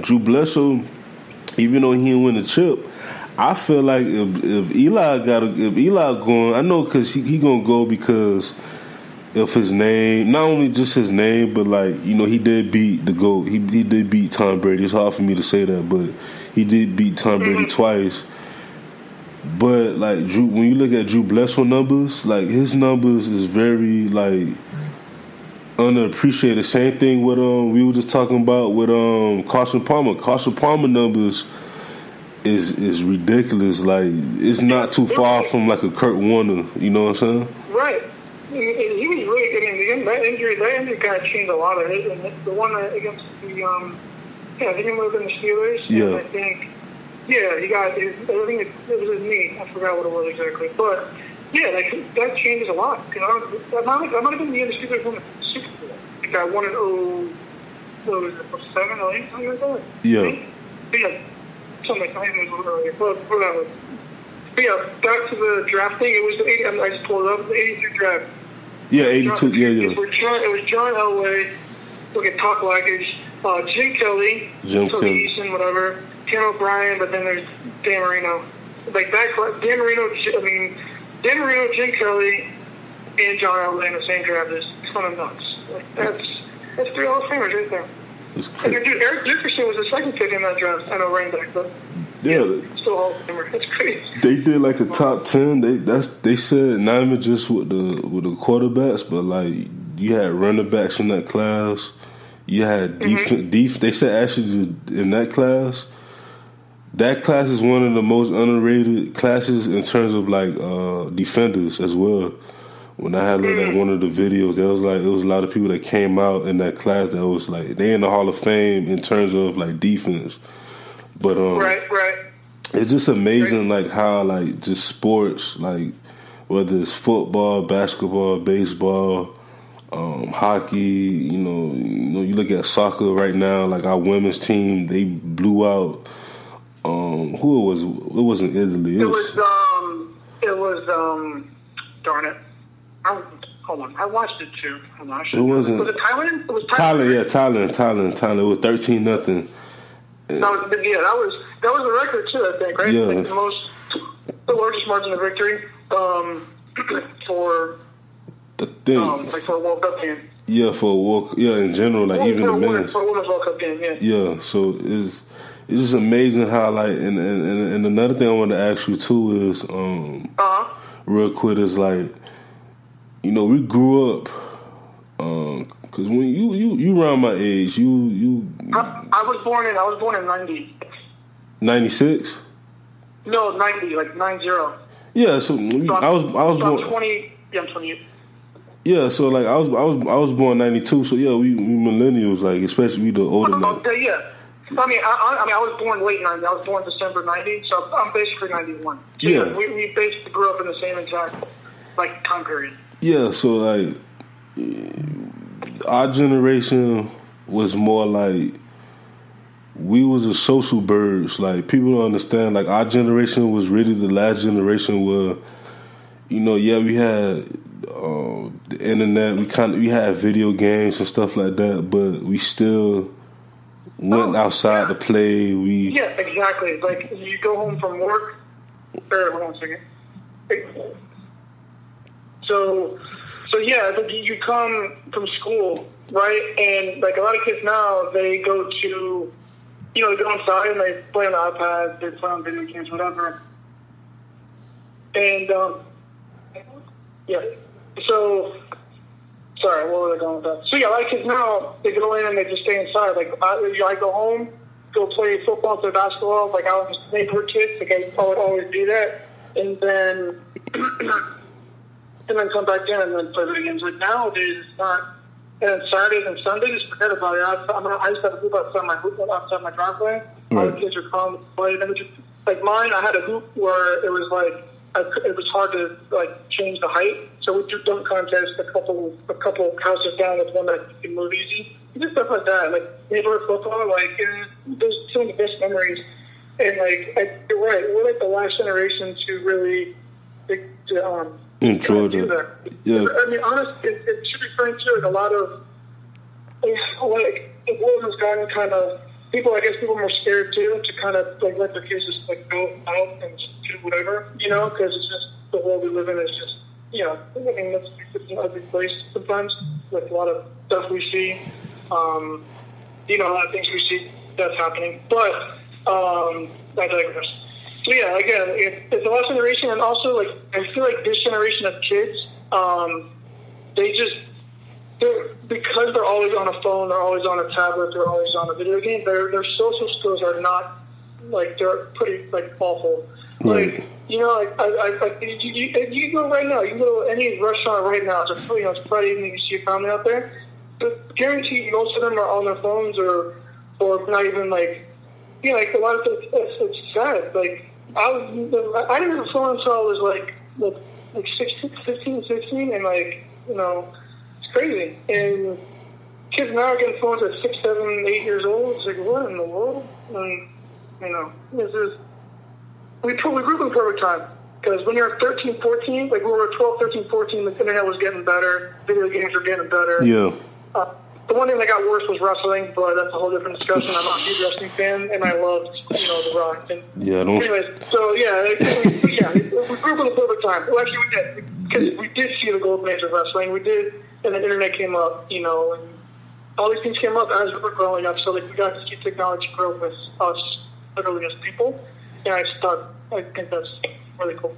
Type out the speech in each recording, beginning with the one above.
Drew Bledsoe, even though he didn't win the chip, I feel like if Eli going, I know because he gonna go because of his name, not only just his name, but like he did beat the GOAT. He did beat Tom Brady. It's hard for me to say that, but he did beat Tom Brady twice. But like Drew, when you look at Drew Bledsoe numbers, like his numbers is very like underappreciated. Same thing with we were just talking about with Carson Palmer. Carson Palmer numbers is ridiculous. Like it's not too far from like a Kurt Warner. You know what I'm saying? Right. He was really good. That injury kind of changed a lot of it. And the one against the I think it was in the Steelers. Yeah. And I think. Yeah, he got. I think it was his knee. I forgot what it was exactly, but yeah, that changes a lot. That might have been the year the Steelers won the Super Bowl. Like I won in 7 or 8, something like that. Yeah. Yeah, something like that. Maybe it was a little earlier, but whatever. But yeah, back to the draft thing. It was the 80. I just pulled it up the 83 draft. Yeah, 82. Yeah. It was John Elway. Look at Talk Lackage. Jim Kelly. Eason, whatever. Ken O'Brien, but then there's Dan Marino. Like that, Dan Marino, Jim Kelly, and John Elway in the same draft is kind of nuts. Like that's 3 Hall of Famers right there. It's crazy. And dude, Eric Dickerson was the second pick in that draft. I know running back, but still Hall of Famer. That's crazy. They did like a top 10. They said not even just with the quarterbacks, but like you had running backs in that class. You had defense. They said actually in that class. That class is one of the most underrated classes in terms of like defenders as well. When I had looked at one of the videos, there was like it was a lot of people that came out in that class that was like they in the Hall of Fame in terms of like defense. But right. It's just amazing like how like just sports like whether it's football, basketball, baseball, hockey. You look at soccer right now. Like our women's team, they blew out. Who it was? It wasn't Italy. It was darn it. Hold on. I watched it too. I'm not sure. It wasn't. Was it Thailand? It was Thailand. Yeah, Thailand. It was 13-0. That was the record too. I think right. Yeah. Like the largest margin of victory for the thing. Like for a World Cup game. Yeah, for a World. Yeah, in general, like even the men's. For a Women's World Cup game. Yeah. Yeah. So it's just amazing how like and another thing I want to ask you too is real quick is like we grew up because when you around my age I was born in 90. 96? No, 90, like 90. Yeah, so I was born 20. Yeah, I'm 28. Yeah, so like I was born 92, so yeah, we millennials, like especially we the older. Yeah. I mean, I was born late 90. I was born December 90, so I'm basically 91. So yeah. We basically grew up in the same exact, like, time period. Yeah, so, like, our generation was more like, we was a social birds. Like, people don't understand, like, our generation was really the last generation where, we had the internet, we had video games and stuff like that, but we still went outside to play. Yeah, exactly. Like you go home from work. Hold on a second. So yeah, you come from school, right? And like a lot of kids now, they go to, they go outside and they play on the iPad, they play on video games, whatever. And yeah, so. Sorry, where was I going with that? So yeah, a lot of kids now, they go in and they just stay inside. Like I go home, go play football, play basketball. Like I was neighborhood kids, like I would always do that, and then come back in and then play video games. Like nowadays, it's not. And then Saturdays and Sundays, forget about it. I used to have a hoop outside my driveway. All the kids would come play. And like mine, I had a hoop where it was like. It was hard to like change the height, so we do dunk contest a couple houses down with one that you can move easy. Just stuff like that, like neighborhood football. Like those are some of the best memories. And like you're right, we're like the last generation to really enjoy that. Yeah, I mean, honestly, it should be frank too. Like a lot of like the world has gotten kind of I guess people are more scared too to kind of like let their kids just like go out and just do whatever, because it's just the world we live in is just, I mean, it's an ugly place sometimes with a lot of stuff we see, a lot of things we see that's happening. But I digress. So yeah, again, it's the last generation, and also like I feel like this generation of kids, because they're always on a phone, they're always on a tablet, they're always on a video game. Their social skills are not they're pretty awful. Right. You go right now. You can go to any restaurant right now. It's Friday evening. You see a family out there. But guaranteed, most of them are on their phones or not even a lot of it's sad. I didn't have a phone until I was like 15, 16, and it's crazy. And kids now are getting phones at 6, 7, 8 years old. It's like, what in the world? And this is. We grew up in the perfect time, because when you're 13, 14, we were 12, 13, 14, the internet was getting better, video games were getting better. Yeah. The one thing that got worse was wrestling, but that's a whole different discussion. I'm not a huge wrestling fan, and I loved, The Rock. And anyways, so yeah, we grew up in the perfect time. Well, actually, we did, because we did see the golden age of wrestling. We did, and the internet came up, and all these things came up as we were growing up. So we got to see technology grow with us, literally as people. Yeah, I think that's really cool.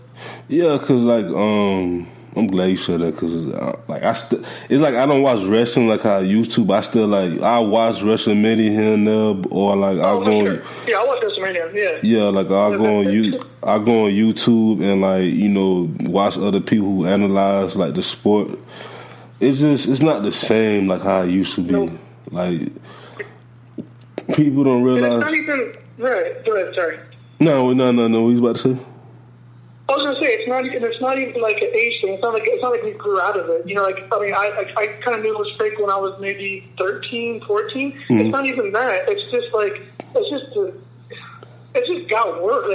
Yeah, because I'm glad you said that, because it's like I don't watch wrestling like how I used to, but I still I watch WrestleMania here and there, or I go on. Yeah, I watch WrestleMania. Yeah. Yeah, I go on YouTube and watch other people who analyze the sport. It's not the same like how it used to be. Nope. People don't realize. And it's not even right. Go ahead. Sorry. No. What you about to say? I was gonna say it's not even like an age thing. It's not like we grew out of it. I kind of knew it was fake when I was maybe 13, 14. Mm-hmm. It's not even that. It's just it just got worse.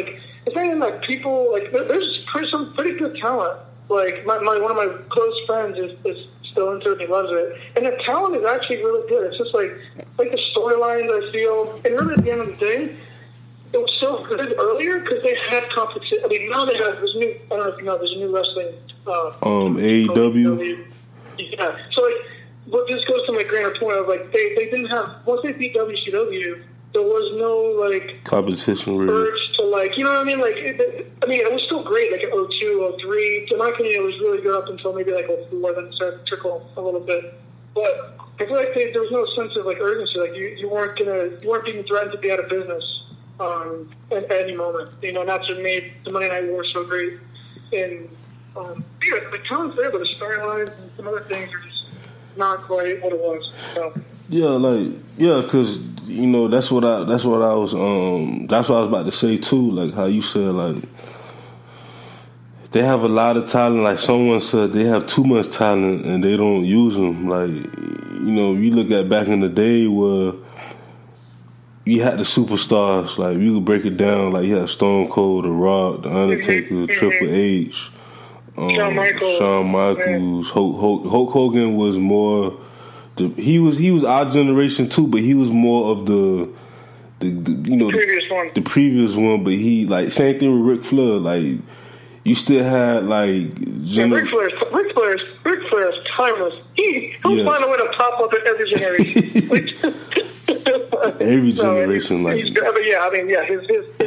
It's not even people there's some pretty good talent. One of my close friends is still into it. He loves it, and the talent is actually really good. It's just like the storylines I feel, and really at the end of the day. It was so good earlier because they had competition. I mean, now they have this new. I don't know if you know. There's a new wrestling. AEW. Yeah. So but this goes to my grander point of they didn't have once they beat WCW, there was no competition really. Urge to you know what I mean? It was still great in 02, 03. In my opinion, it was really good up until maybe 04. Then it started to trickle a little bit. But I feel there was no sense of urgency. You weren't being threatened to be out of business. At any moment, that's what made the Monday Night War so great. And the talent's there, but the storylines and some other things are just not quite what it was. So. Yeah, because that's what I was about to say too. How you said, they have a lot of talent. Like someone said, they have too much talent and they don't use them. You look at back in the day where. You had the superstars, you could break it down, you had Stone Cold, The Rock, The Undertaker, Triple H, Shawn Michaels, Hulk Hogan was more, he was our generation too, but he was more of the previous one, but he, same thing with Ric Flair, you still had, Ric Flair's timeless. He'll find a way to pop up in every generation. Every generation, his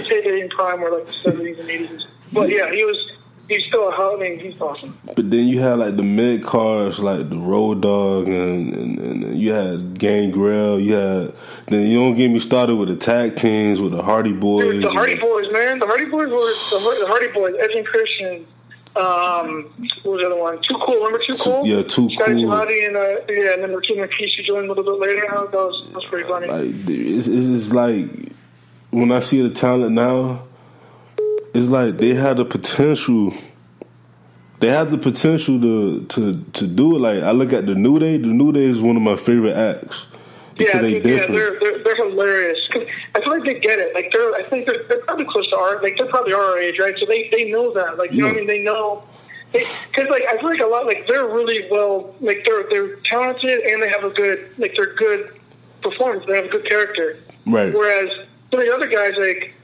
heyday in prime were the 70s and 80s. But yeah, he's still he's awesome. But then you had the mid cards, the Road Dogg, and you had Gangrel. Then you don't get me started with the tag teams with the Hardy Boys. Dude, the Hardy Boys, man. The Hardy Boys were the Hardy Boys. Edge and Christian. What was the other one? Too Cool. Remember Too Cool? Yeah, Too Scotty Cool. And then Martina Rikishi joined a little bit later. That was pretty funny. It's when I see the talent now, it's they have the potential. They have the potential to do it. I look at the New Day. The New Day is one of my favorite acts. Because they're hilarious. I feel they get it. I think they're probably close to they're probably our age, right? So they know that. You know what I mean? They know. Because I feel a lot they're really well. They're talented and they have a good they're good performance. They have a good character. Right. Whereas some of the other guys, like,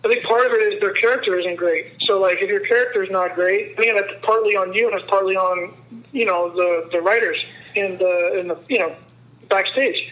I think part of it is their character isn't great. So, like, if your character is not great, I mean, that's partly on you, and it's partly on, you know, the writers in the you know, backstage.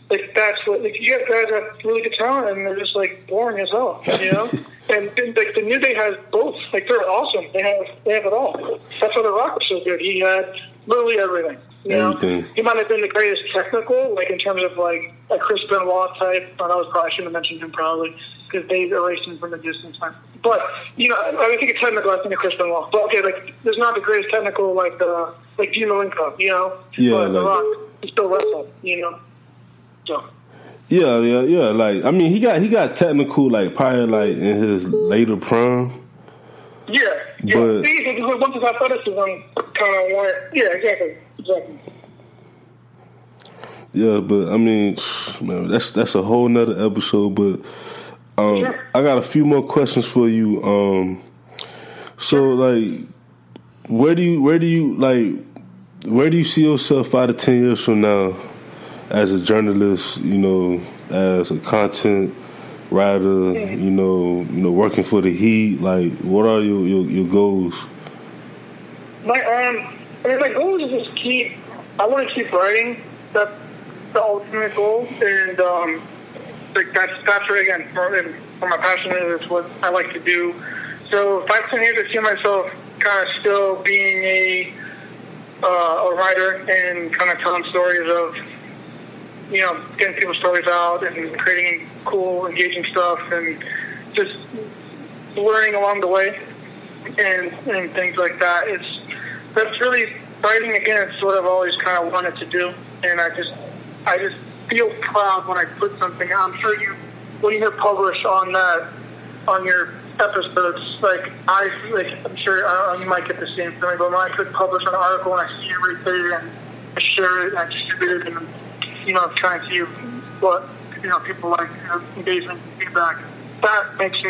Like, that's what, like, you have guys that have really good talent, and they're just, like, boring as hell, you know? And like, the New Day has both. Like, they're awesome. They have it all. That's why The Rock was so good. He had literally everything. You know? He might have been the greatest technical, like, in terms of, like, a Chris Benoit type. I shouldn't have mentioned him probably, because they erased him from the distance. But, you know, I think it's technical, I think of Chris Benoit. But, okay, like, there's not the greatest technical, like Dean Malenko, you know? Yeah, but like, The Rock, he still wrestled, you know? So. Yeah. Like, I mean, he got technical, like, probably, like, in his later prime. Yeah. But once his athleticism kind of went, yeah, exactly. Yeah, but I mean, man, that's a whole nother episode. But I got a few more questions for you. So, like, where do you see yourself 5 to 10 years from now as a journalist? You know, as a content writer. You know, working for the Heat. Like, what are your goals? My goal is just I want to keep writing. That's the ultimate goal, and like that's right again for my passion is what I like to do. So 5 to 10 years, I see myself kind of still being a writer and kind of telling stories of, you know, getting people's stories out and creating cool, engaging stuff, and just learning along the way and things like that. That's really writing again. It's what I've always kind of wanted to do, and I just feel proud when I put something out. I'm sure when you hear publish on your episodes, I'm sure you might get the same feeling. But when I could publish an article and I see it right there and I share it and I distribute it and, you know, trying to see what, you know, people like, you know, engagement and feedback, that's what makes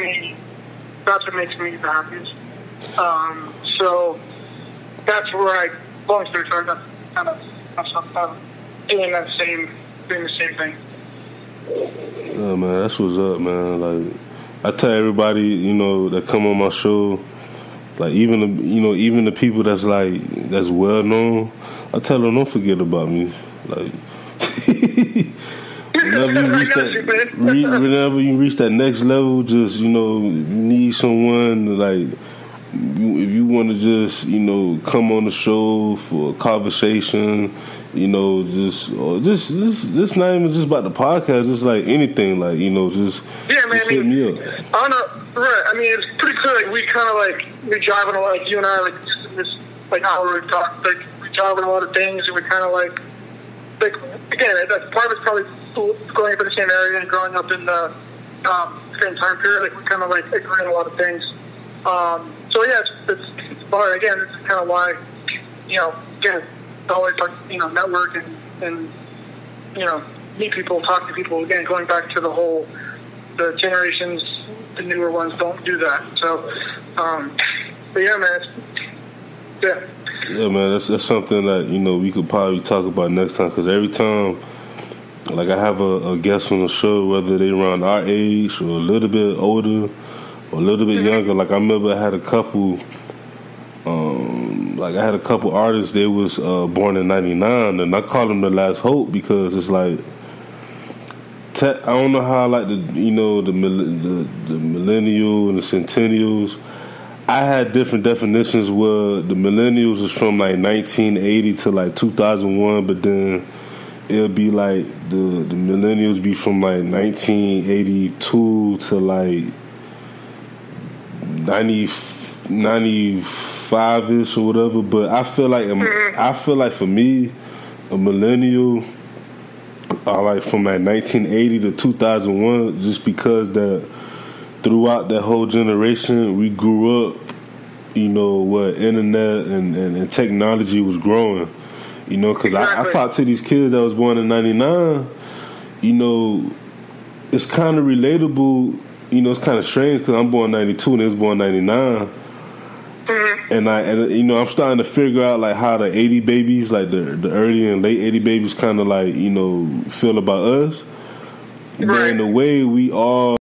me the happiest. So that's where long story short, that's kind of doing the same thing. Yeah, man, that's what's up, man. Like, I tell everybody, you know, that come on my show, like, even the people that's well known, I tell them, don't forget about me. Like, whenever you reach that next level, just, you know, you need someone, like, if you want to just, you know, come on the show for a conversation, you know, just not even just about the podcast, just like anything, like, you know, just hit me up. I don't know, right? I mean, it's pretty clear. Like, we kind of like we driving a lot. Like, you and I, like, just in this like hour we talk, like, we driving a lot of things, and we kind of like again, that's part of it's probably going up in the same area and growing up in the same time period. Like, we kind of like agree on a lot of things. So yeah, it's hard. Again, this is kind of why, you know, again, always talk, you know, network and you know, meet people, talk to people. Again, going back to the generations, the newer ones don't do that. So, but yeah, man, yeah, man, that's something that, you know, we could probably talk about next time, because every time, like, I have a guest on the show, whether they around our age or a little bit older or a little bit younger. Like, I remember I had a couple. I had a couple artists. They was born in '99, and I call them the Last Hope, because it's like, I don't know how, like, the millennial and the centennials. I had different definitions where the millennials is from like 1980 to like 2001, but then it'll be like the millennials be from like 1982 to like 95-ish or whatever. But I feel like for me, a millennial are like from like 1980 to 2001, just because that throughout that whole generation we grew up, you know, where internet and technology was growing, you know, because I talked to these kids that was born in '99, you know, it's kind of relatable, you know, it's kind of strange because I'm born '92 and they was born '99. And you know, I'm starting to figure out like how the 80 babies, like the early and late 80 babies, kind of like, you know, feel about us. But in a way, we all